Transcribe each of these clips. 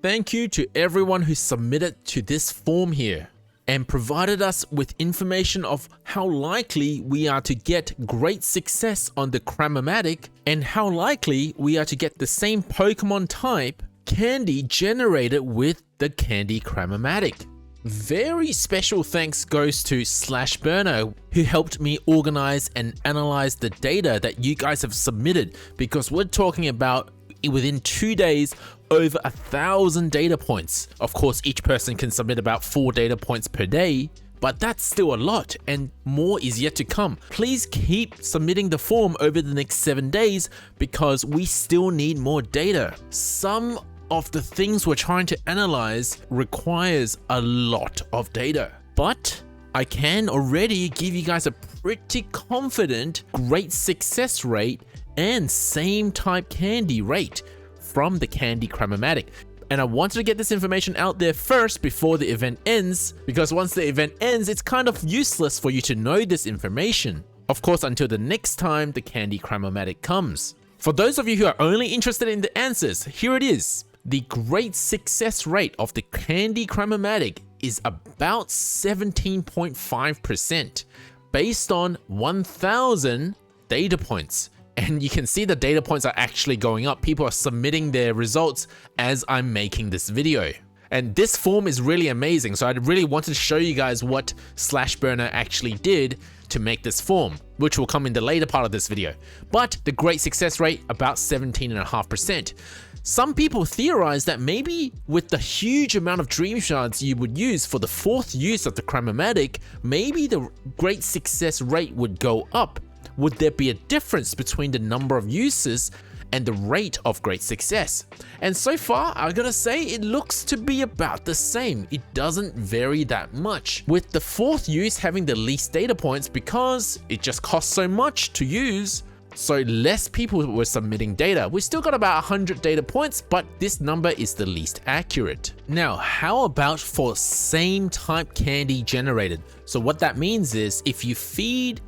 thank you to everyone who submitted to this form here and provided us with information of how likely we are to get great success on the Cram-o-matic and how likely we are to get the same Pokemon type candy generated with the Candy Cram-o-matic. Very special thanks goes to /Burner, who helped me organize and analyze the data that you guys have submitted, because we're talking about within 2 days over 1,000 data points. Of course, each person can submit about 4 data points per day, but that's still a lot and more is yet to come. Please keep submitting the form over the next 7 days because we still need more data. Some of the things we're trying to analyze requires a lot of data, but I can already give you guys a pretty confident great success rate and same type candy rate from the Candy Cram-o-matic. And I wanted to get this information out there first before the event ends, because once the event ends, it's kind of useless for you to know this information. Of course, until the next time the Candy Cram-o-matic comes. For those of you who are only interested in the answers, here it is. The great success rate of the Candy Cram-o-matic is about 17.5% based on 1,000 data points. And you can see the data points are actually going up. People are submitting their results as I'm making this video. And this form is really amazing. So I really wanted to show you guys what /Burner actually did to make this form, which will come in the later part of this video. But the great success rate, about 17.5%. Some people theorize that maybe with the huge amount of dream shards you would use for the 4th use of the Cram-o-matic, maybe the great success rate would go up. Would there be a difference between the number of uses and the rate of great success? And so far, I gotta say, it looks to be about the same. It doesn't vary that much, with the 4th use having the least data points because it just costs so much to use. So less people were submitting data. We still got about 100 data points, but this number is the least accurate. Now, how about for same type candy generated? So what that means is if you feed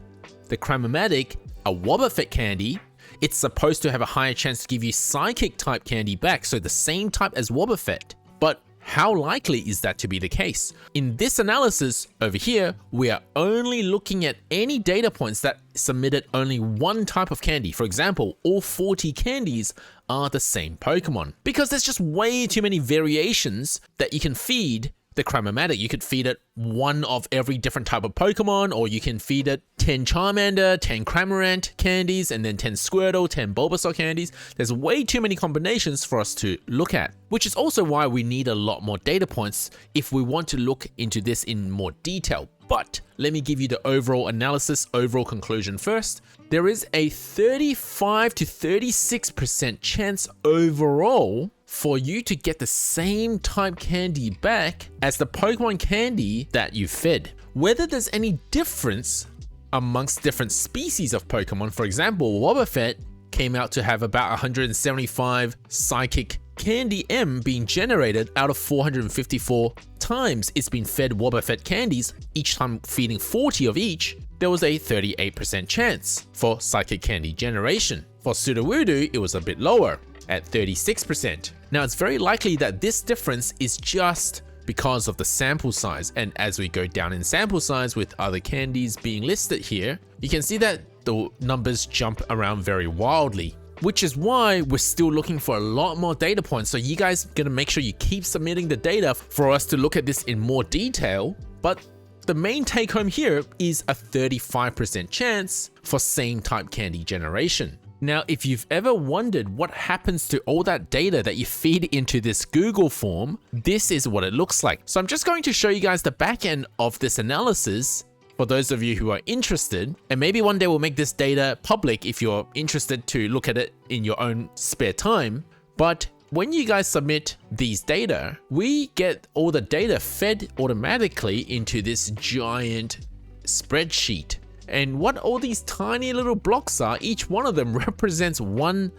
the Cram-o-matic a Wobbuffet candy, it's supposed to have a higher chance to give you Psychic type candy back, so the same type as Wobbuffet. But how likely is that to be the case? In this analysis over here, we are only looking at any data points that submitted only one type of candy. For example, all 40 candies are the same Pokemon, because there's just way too many variations that you can feed the Cram-o-matic. You could feed it one of every different type of Pokemon, or you can feed it 10 Charmander, 10 Cramorant candies, and then 10 Squirtle, 10 Bulbasaur candies. There's way too many combinations for us to look at, which is also why we need a lot more data points if we want to look into this in more detail. But let me give you the overall analysis, overall conclusion first. There is a 35 to 36% chance overall for you to get the same type candy back as the Pokemon candy that you fed. Whether there's any difference amongst different species of Pokemon, for example, Wobbuffet came out to have about 175 Psychic Candy M being generated out of 454 times it's been fed Wobbuffet candies, each time feeding 40 of each, there was a 38% chance for Psychic Candy generation. For Sudowoodo, it was a bit lower, at 36%. Now, it's very likely that this difference is just because of the sample size, and as we go down in sample size with other candies being listed here, you can see that the numbers jump around very wildly, which is why we're still looking for a lot more data points. So you guys gotta make sure you keep submitting the data for us to look at this in more detail. But the main take home here is a 35% chance for same type candy generation. Now, if you've ever wondered what happens to all that data that you feed into this Google form, this is what it looks like. So I'm just going to show you guys the back end of this analysis for those of you who are interested, and maybe one day we'll make this data public if you're interested to look at it in your own spare time. But when you guys submit these data, we get all the data fed automatically into this giant spreadsheet. And what all these tiny little blocks are, each one of them represents one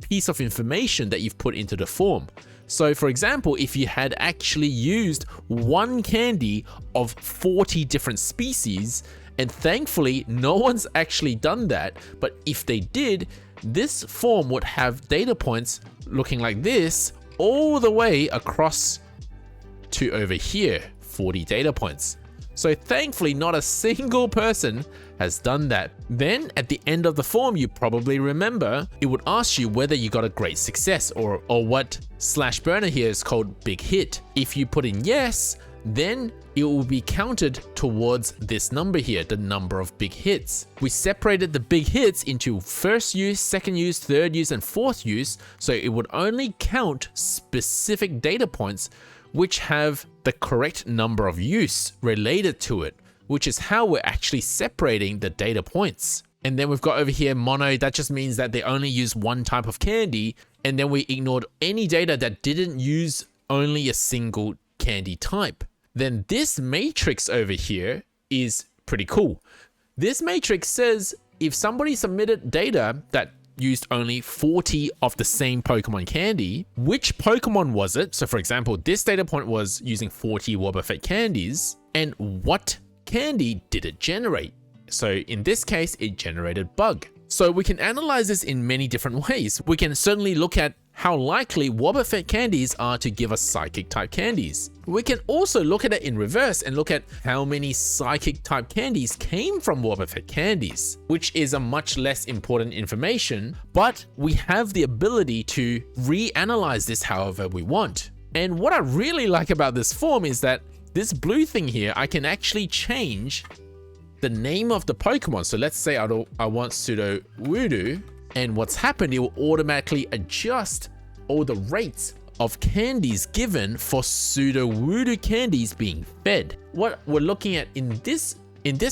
piece of information that you've put into the form. So for example, if you had actually used one candy of 40 different species, and thankfully no one's actually done that, but if they did, this form would have data points looking like this all the way across to over here, 40 data points. So thankfully, not a single person has done that. Then at the end of the form, you probably remember, it would ask you whether you got a great success or what /burner here is called big hit. If you put in yes, then it will be counted towards this number here, the number of big hits. We separated the big hits into first use, second use, third use, and fourth use, so it would only count specific data points which have the correct number of use related to it, which is how we're actually separating the data points. And then we've got over here mono, that just means that they only use one type of candy, and then we ignored any data that didn't use only a single candy type. Then this matrix over here is pretty cool. This matrix says if somebody submitted data that used only 40 of the same Pokemon candy, which Pokemon was it? So for example, this data point was using 40 Wobbuffet candies, and what candy did it generate? So in this case, it generated Bug. So we can analyze this in many different ways. We can certainly look at how likely Wobbuffet candies are to give us Psychic type candies. We can also look at it in reverse and look at how many Psychic type candies came from Wobbuffet candies, which is a much less important information, but we have the ability to reanalyze this however we want. And what I really like about this form is that this blue thing here, I can actually change the name of the Pokemon. So let's say I want Sudowoodo, and what's happened, it will automatically adjust all the rates of candies given for Sudowoodo candies being fed. What we're looking at in this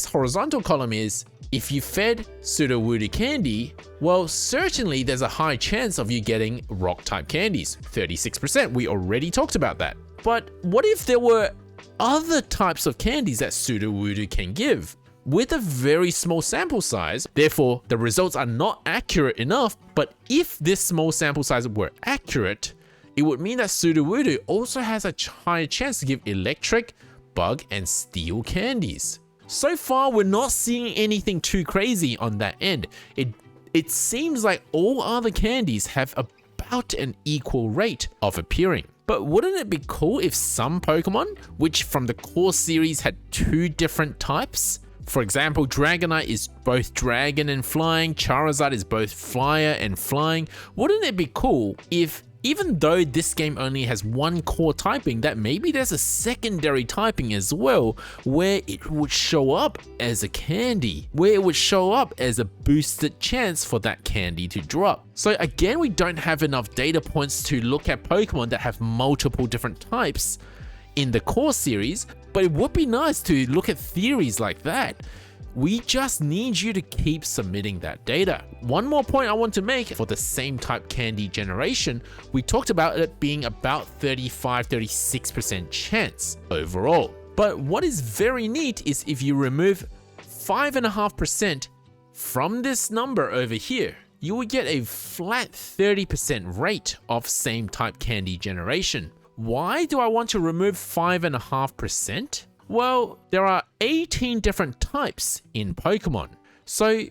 horizontal column is if you fed Sudowoodo candy, well, certainly there's a high chance of you getting rock type candies, 36%. We already talked about that. But what if there were other types of candies that Sudowoodo can give? With a very small sample size, therefore the results are not accurate enough, but if this small sample size were accurate, it would mean that Sudowoodo also has a higher chance to give electric, bug, and steel candies. So far, we're not seeing anything too crazy on that end. It seems like all other candies have about an equal rate of appearing. But wouldn't it be cool if some Pokemon, which from the core series had 2 different types, for example, Dragonite is both dragon and flying, Charizard is both flyer and flying. Wouldn't it be cool if, even though this game only has 1 core typing, that maybe there's a secondary typing as well, where it would show up as a candy, where it would show up as a boosted chance for that candy to drop. So again, we don't have enough data points to look at Pokemon that have multiple different types in the core series, but it would be nice to look at theories like that. We just need you to keep submitting that data. One more point I want to make for the same type candy generation, we talked about it being about 35-36% chance overall. But what is very neat is if you remove 5.5% from this number over here, you will get a flat 30% rate of same type candy generation. Why do I want to remove 5.5%? Well, there are 18 different types in Pokemon. So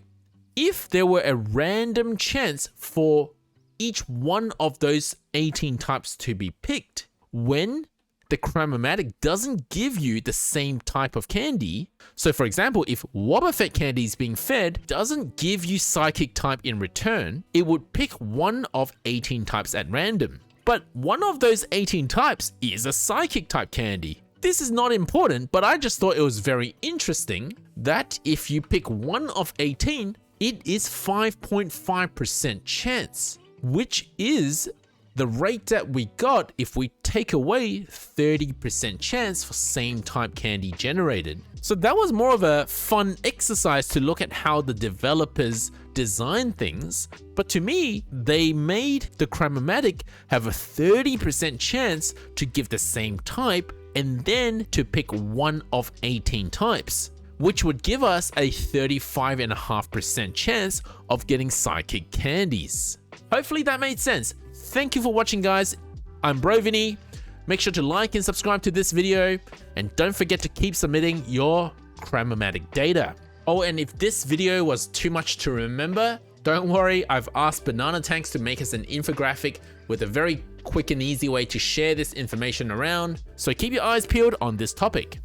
if there were a random chance for each one of those 18 types to be picked, when the Cram-o-matic doesn't give you the same type of candy, so for example, if Wobbuffet candy is being fed doesn't give you Psychic type in return, it would pick one of 18 types at random. But one of those 18 types is a Psychic type candy. This is not important, but I just thought it was very interesting that if you pick one of 18, it is 5.5% chance, which is the rate that we got if we take away 30% chance for same type candy generated. So that was more of a fun exercise to look at how the developers design things, but to me, they made the Cram-o-matic have a 30% chance to give the same type and then to pick one of 18 types, which would give us a 35.5% chance of getting Psychic candies. Hopefully that made sense. Thank you for watching, guys. I'm Brovini. Make sure to like and subscribe to this video, and don't forget to keep submitting your Cram-o-matic data. Oh, and if this video was too much to remember, don't worry, I've asked Banana Tanks to make us an infographic with a very quick and easy way to share this information around, so keep your eyes peeled on this topic.